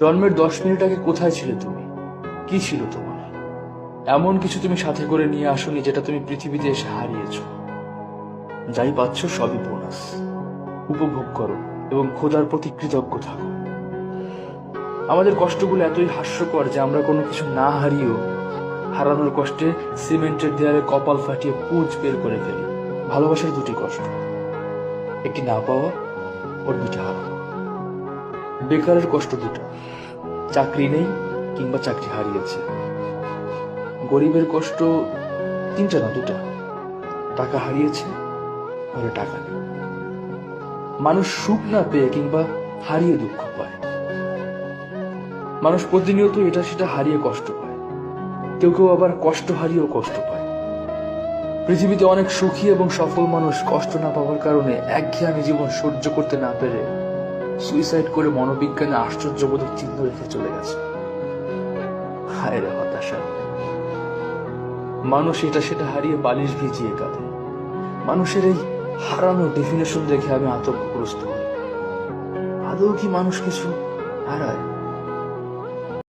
জন্মের 10 মিনিট আগে কোথায় ছিলে তুমি? কি ছিল তোমার? এমন কিছু তুমি সাথে করে নিয়ে আসোনি যেটা তুমি পৃথিবীতে এসে হারিয়েছ। যাই পাচ্ছ সবই বোনাস। উপভোগ করো এবং খোদার প্রতি কৃতজ্ঞ থাকো। আমাদের কষ্টগুলো এতই হাস্যকর যে আমরা কোনো কিছু না হারিয়েও হারানোর কষ্টে সিমেন্টের দেয়ালে কপাল ফাটিয়ে পুঁজ বের করে ফেলি। ভালোবাসার দুটি কষ্ট, একটি না পাওয়া, ওর দুটি হারানো। বেকারের কষ্ট দুটো, চাকরি নেই কিংবা চাকরি হারিয়েছে। গরিবের কষ্ট তিনটা না দুটা, টাকা হারিয়েছে, ঘরে টাকা নেই। মানুষ সুখ না পেয়ে কিংবা হারিয়ে দুঃখ পায়। মানুষ প্রতিনিয়ত এটা সেটা হারিয়ে কষ্ট পায়, কেউ কেউ আবার কষ্ট হারিয়েও কষ্ট পায়। পৃথিবীতে অনেক সুখী এবং সফল মানুষ কষ্ট না পাওয়ার কারণে একঘেয়েমি জীবন সহ্য করতে না পেরে সুইসাইড করে মনোবিজ্ঞানে আশ্চর্যবোধক চিহ্ন রেখে চলে গেছে। হায় রে হতাশা। মানুষ এটা সেটা হারিয়ে বালিশ ভিজিয়ে কাঁদে। মানুষের এই হারানো ডেফিনেশন দেখে আমি আতঙ্কগ্রস্ত হই। আদৌ কি মানুষ কিছু হারায়?